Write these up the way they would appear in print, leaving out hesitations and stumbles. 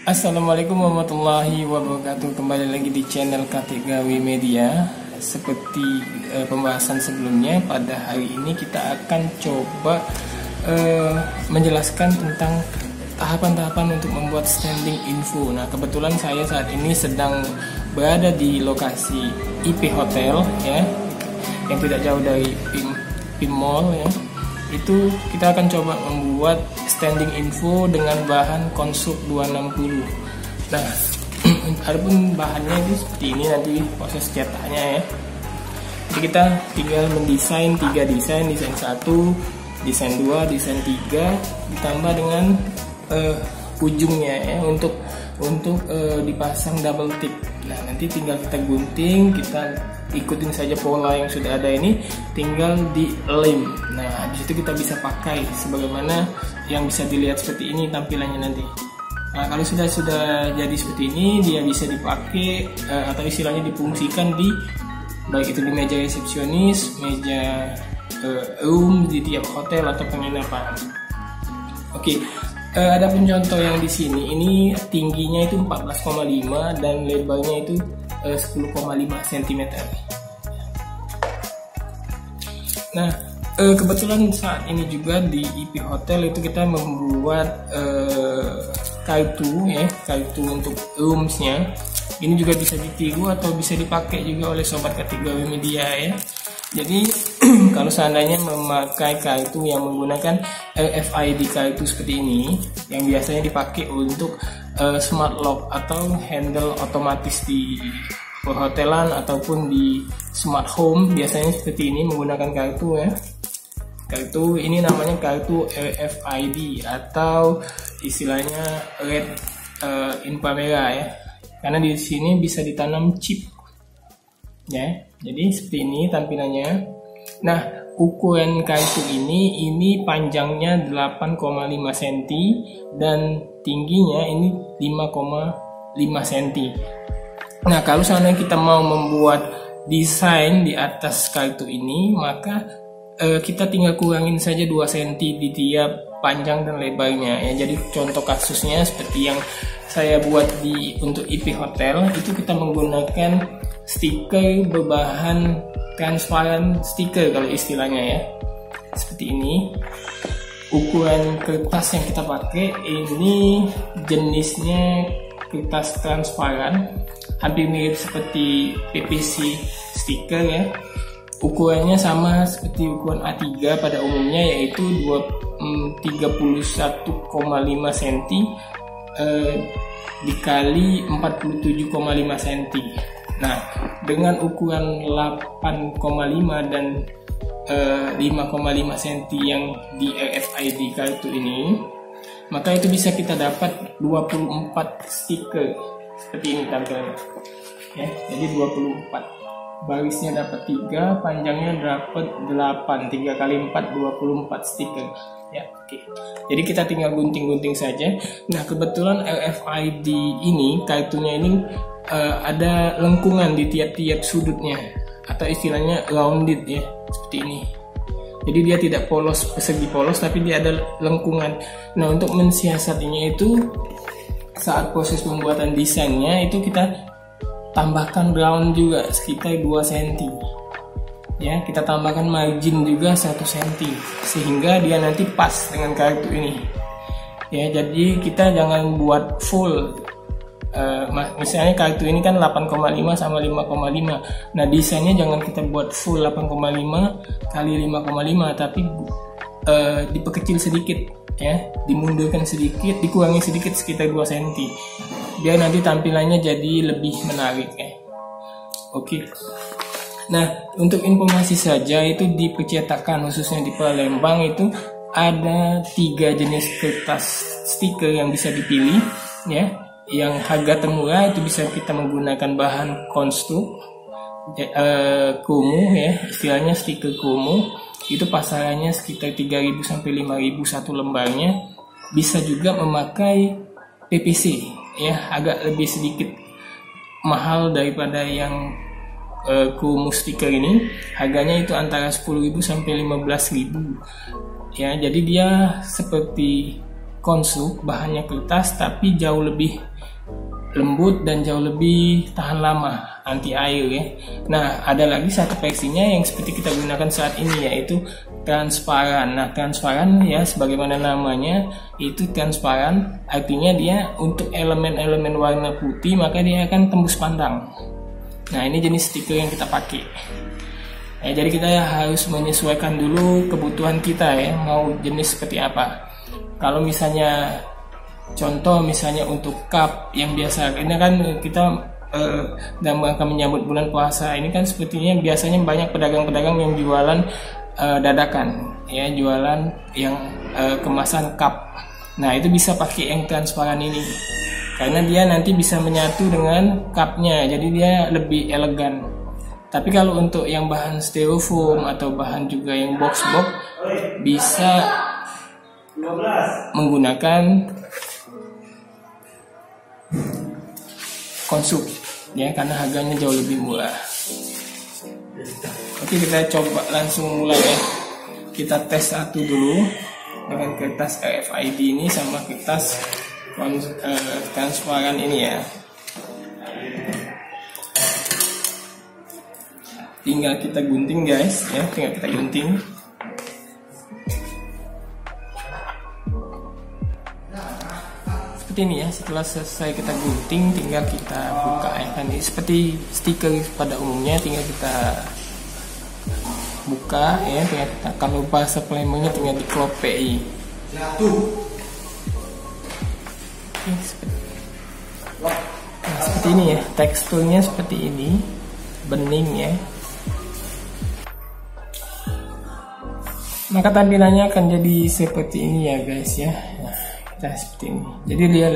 Assalamualaikum warahmatullahi wabarakatuh. Kembali lagi di channel Kategawi Media. Seperti pembahasan sebelumnya, pada hari ini kita akan coba menjelaskan tentang tahapan-tahapan untuk membuat standing info. Nah, kebetulan saya saat ini sedang berada di lokasi IP Hotel ya, yang tidak jauh dari PIM Mall ya. Itu kita akan coba membuat standing info dengan bahan konstruk 260. Nah, adapun bahannya itu seperti ini, nanti proses cetaknya ya. Jadi kita tinggal mendesain 3 desain 1, desain 2, desain 3 ditambah dengan ujungnya ya untuk dipasang double tip. Nah, nanti tinggal kita gunting, kita ikutin saja pola yang sudah ada ini, tinggal di lem. Nah, di situ kita bisa pakai sebagaimana yang bisa dilihat seperti ini tampilannya nanti. Nah, kalau sudah jadi seperti ini, dia bisa dipakai atau istilahnya difungsikan di baik itu di meja resepsionis, meja room di tiap hotel atau penginapan. Oke. Ada pun contoh yang di sini, ini tingginya itu 14,5 dan lebarnya itu 10,5 cm. Nah, kebetulan saat ini juga di IP Hotel itu kita membuat kartu untuk roomsnya. Ini juga bisa ditiru atau bisa dipakai juga oleh sobat Kategawi Media ya. Jadi kalau seandainya memakai kartu yang menggunakan RFID kartu seperti ini, yang biasanya dipakai untuk smart lock atau handle otomatis di perhotelan ataupun di smart home, biasanya seperti ini menggunakan kartu ya. Kartu ini namanya kartu RFID atau istilahnya red inframerah ya, karena di sini bisa ditanam chip ya. Jadi seperti ini tampilannya. Nah, ukuran kartu ini panjangnya 8,5 cm dan tingginya ini 5,5 cm. Nah, kalau seandainya kita mau membuat desain di atas kartu ini, maka kita tinggal kurangin saja 2 cm di tiap panjang dan lebarnya ya. Jadi contoh kasusnya seperti yang saya buat untuk IP Hotel, itu kita menggunakan stiker berbahan transparan stiker kalau istilahnya ya. Seperti ini. Ukuran kertas yang kita pakai ini jenisnya kertas transparan, hampir mirip seperti PVC stiker ya. Ukurannya sama seperti ukuran A3 pada umumnya, yaitu 31,5 cm dikali 47,5 cm. Nah, dengan ukuran 8,5 dan 5,5 cm yang di RFID kartu ini, maka itu bisa kita dapat 24 stiker seperti ini tampilannya ya. Jadi 24 barisnya dapat 3, panjangnya dapat 8, 3 kali 4 24 stiker ya. Oke. Jadi kita tinggal gunting-gunting saja. Nah, kebetulan RFID ini kartunya ini ada lengkungan di tiap-tiap sudutnya atau istilahnya rounded ya, seperti ini. Jadi dia tidak polos, persegi polos, tapi dia ada lengkungan. Nah, untuk mensiasatinya itu saat proses pembuatan desainnya itu kita tambahkan round juga sekitar 2 cm ya. Kita tambahkan margin juga 1 cm sehingga dia nanti pas dengan kartu ini ya. Jadi kita jangan buat full. Misalnya kartu ini kan 8,5 sama 5,5. Nah, desainnya jangan kita buat full 8,5 kali 5,5, tapi diperkecil sedikit ya, dimundurkan sedikit, dikurangi sedikit sekitar 2 cm biar nanti tampilannya jadi lebih menarik ya. Oke. Nah, untuk informasi saja, itu di percetakan khususnya di Palembang itu ada 3 jenis kertas stiker yang bisa dipilih ya. Yang harga termurah itu bisa kita menggunakan bahan konstruk Komo ya, istilahnya stiker Komo. Itu pasarannya sekitar 3.000 sampai 5.000 satu lembarnya. Bisa juga memakai PVC ya, agak lebih sedikit mahal daripada yang Komo stiker ini. Harganya itu antara 10.000 sampai 15.000 ya. Jadi dia seperti konsuk, bahannya kertas tapi jauh lebih lembut dan jauh lebih tahan lama, anti air ya. Nah, ada lagi satu versinya yang seperti kita gunakan saat ini, yaitu transparan. Nah, transparan ya sebagaimana namanya itu transparan, artinya dia untuk elemen-elemen warna putih maka dia akan tembus pandang. Nah, ini jenis stiker yang kita pakai. Ya, jadi kita harus menyesuaikan dulu kebutuhan kita ya, mau jenis seperti apa. Kalau misalnya contoh misalnya untuk cup yang biasa, ini kan kita dalam rangka menyambut bulan puasa ini kan sepertinya biasanya banyak pedagang-pedagang yang jualan dadakan ya, jualan yang kemasan cup. Nah, itu bisa pakai yang transparan ini karena dia nanti bisa menyatu dengan cupnya, jadi dia lebih elegan. Tapi kalau untuk yang bahan styrofoam atau bahan juga yang box-box bisa menggunakan konsuk ya, karena harganya jauh lebih murah. Oke, kita coba langsung mulai ya. Kita tes satu dulu dengan kertas RFID ini sama kertas transparan ini ya. Tinggal kita gunting guys ya, tinggal kita gunting. Seperti ini ya, setelah selesai kita gunting tinggal kita buka ya kan, seperti stiker pada umumnya, tinggal kita buka ya, tinggal kita, kalau bahasa Palembangnya tinggal diklopei. Seperti ini ya, teksturnya seperti ini, bening ya. Maka tampilannya akan jadi seperti ini ya guys ya. Seperti ini, jadi dia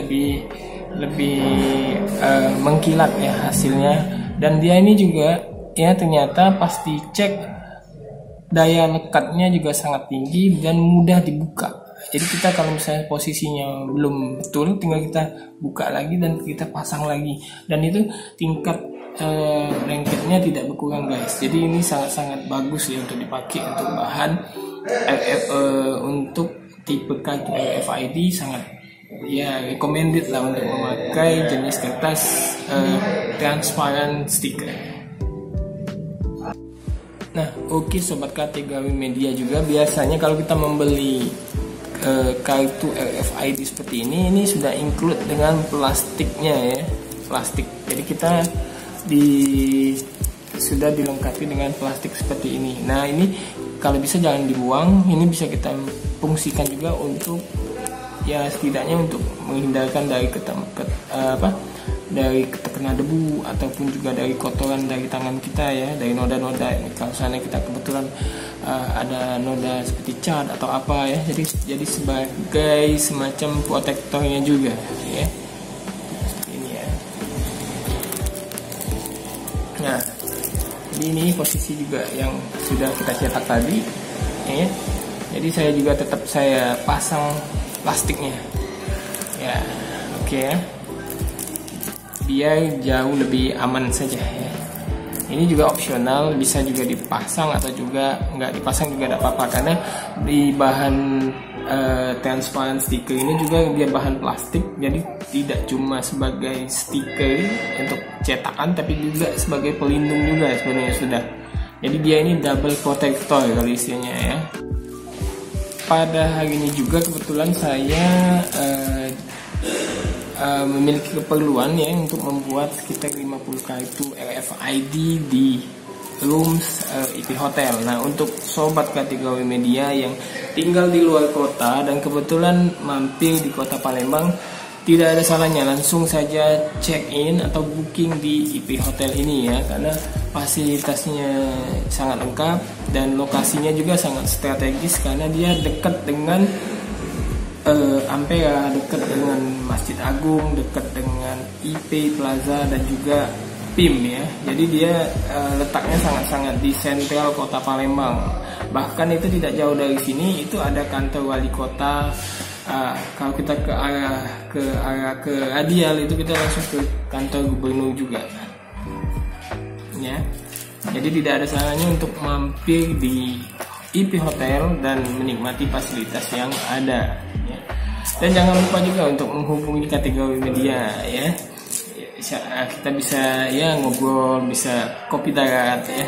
lebih mengkilat ya hasilnya, dan dia ini juga ya ternyata pas dicek daya lekatnya juga sangat tinggi dan mudah dibuka. Jadi kita kalau misalnya posisinya belum betul, tinggal kita buka lagi dan kita pasang lagi, dan itu tingkat lengketnya tidak berkurang guys. Jadi ini sangat-sangat bagus ya untuk dipakai untuk bahan untuk tipe kartu RFID, sangat ya recommended lah untuk memakai jenis kertas transparan stiker. Nah, oke sobat KTGW Media juga, biasanya kalau kita membeli kartu RFID seperti ini sudah include dengan plastiknya ya, plastik. Jadi kita sudah dilengkapi dengan plastik seperti ini. Nah, ini kalau bisa jangan dibuang, ini bisa kita fungsikan juga untuk ya setidaknya untuk menghindarkan dari dari terkena debu ataupun juga dari kotoran dari tangan kita ya, dari noda-noda. Kalau misalnya kita kebetulan ada noda seperti cat atau apa ya, jadi sebagai semacam protektornya juga ya. Ini ya. Nah, ini posisi juga yang sudah kita cetak tadi ya. Jadi saya juga tetap pasang plastiknya ya, oke ya, biar jauh lebih aman saja ya. Ini juga opsional, bisa juga dipasang atau juga nggak dipasang juga tidak apa-apa, karena di bahan transparan stiker ini juga dia bahan plastik, jadi tidak cuma sebagai stiker untuk cetakan tapi juga sebagai pelindung juga sebenarnya sudah. Jadi dia ini double protector kalau istilahnya ya. Pada hari ini juga kebetulan saya memiliki keperluan ya untuk membuat sekitar 50 kartu RFID di rooms IP Hotel. Nah, untuk sobat KTGW Media yang tinggal di luar kota dan kebetulan mampir di kota Palembang, tidak ada salahnya langsung saja check in atau booking di IP Hotel ini ya, karena fasilitasnya sangat lengkap dan lokasinya juga sangat strategis karena dia dekat dengan Ampera, dekat dengan Masjid Agung, dekat dengan IP Plaza dan juga PIM ya. Jadi dia letaknya sangat-sangat di sentral kota Palembang. Bahkan itu tidak jauh dari sini itu ada kantor wali kota. Kalau kita ke arah ke Radial itu kita langsung ke kantor gubernur juga ya. Jadi tidak ada salahnya untuk mampir di IP Hotel dan menikmati fasilitas yang ada ya. Dan jangan lupa juga untuk menghubungi kategori media ya. Kita bisa ya ngobrol, bisa kopi darat ya.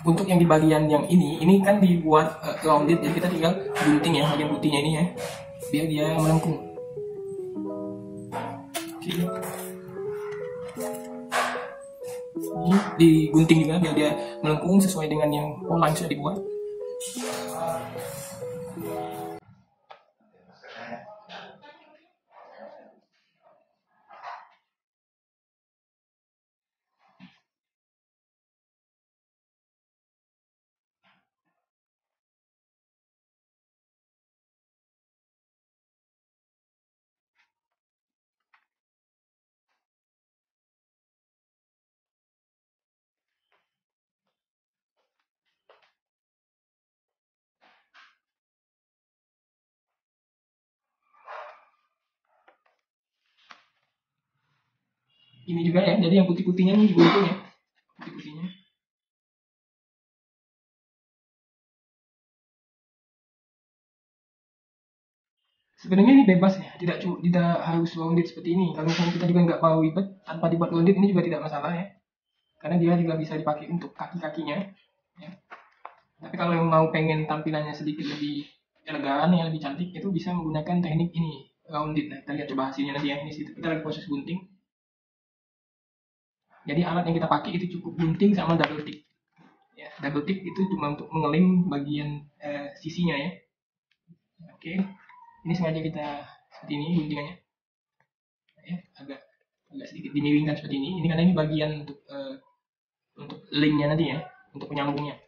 Untuk yang di bagian yang ini kan dibuat rounded, jadi kita tinggal gunting ya bagian putihnya ini ya, biar dia melengkung. Oke. Ini digunting juga biar dia melengkung sesuai dengan yang pola yang sudah dibuat. Ini juga ya, jadi yang putih-putihnya ini digunting ya, putih-putihnya. Sebenarnya ini bebas ya, tidak harus rounded seperti ini. Kalau misalnya kita juga nggak mau ribet, tanpa dibuat rounded ini juga tidak masalah ya, karena dia juga bisa dipakai untuk kaki-kakinya ya. Tapi kalau yang mau pengen tampilannya sedikit lebih elegan ya, lebih cantik, itu bisa menggunakan teknik ini, rounded. Nah, kita lihat coba hasilnya nanti ya. Ini kita lagi proses gunting. Jadi alat yang kita pakai itu cukup gunting sama double tip. Ya, double tip itu cuma untuk mengelem bagian sisinya ya. Oke, ini sengaja kita seperti ini guntingannya. Ya, agak sedikit dimiringkan seperti ini. Ini karena ini bagian untuk linknya nanti ya, untuk penyambungnya.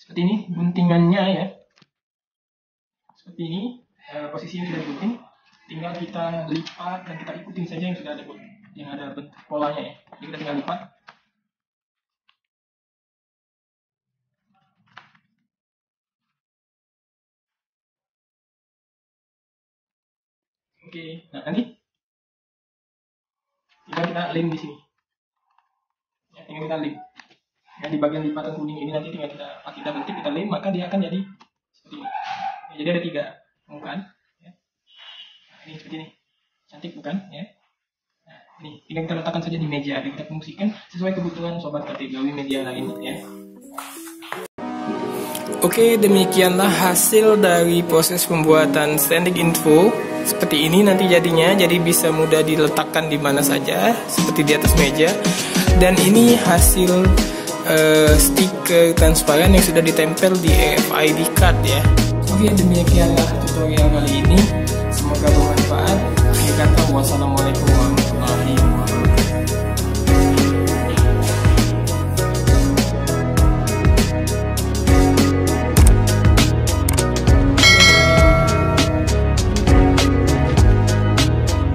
Seperti ini guntingannya ya, seperti ini posisinya sudah gunting, tinggal kita lipat dan kita ikutin saja yang sudah ada bentuk polanya ya. Jadi kita tinggal lipat. Oke, nah nanti tinggal kita lem di sini ya, tinggal kita lem ya, di bagian lipatan kuning ini nanti tinggal kita pakai double tip, kita lem, maka dia akan jadi seperti ini ya. Jadi ada 3 bukan ya. Nah, ini seperti ini, cantik bukan ya. Nah, ini tinggal kita letakkan saja di meja dan kita fungsikan sesuai kebutuhan sobat kategori media lain ya. Oke, demikianlah hasil dari proses pembuatan standing info. Seperti ini nanti jadinya, jadi bisa mudah diletakkan di mana saja, seperti di atas meja. Dan ini hasil stiker transparan yang sudah ditempel di RFID card ya. Oke, demikianlah tutorial kali ini. Semoga bermanfaat. Akhir kata, wassalamualaikum warahmatullahi wabarakatuh.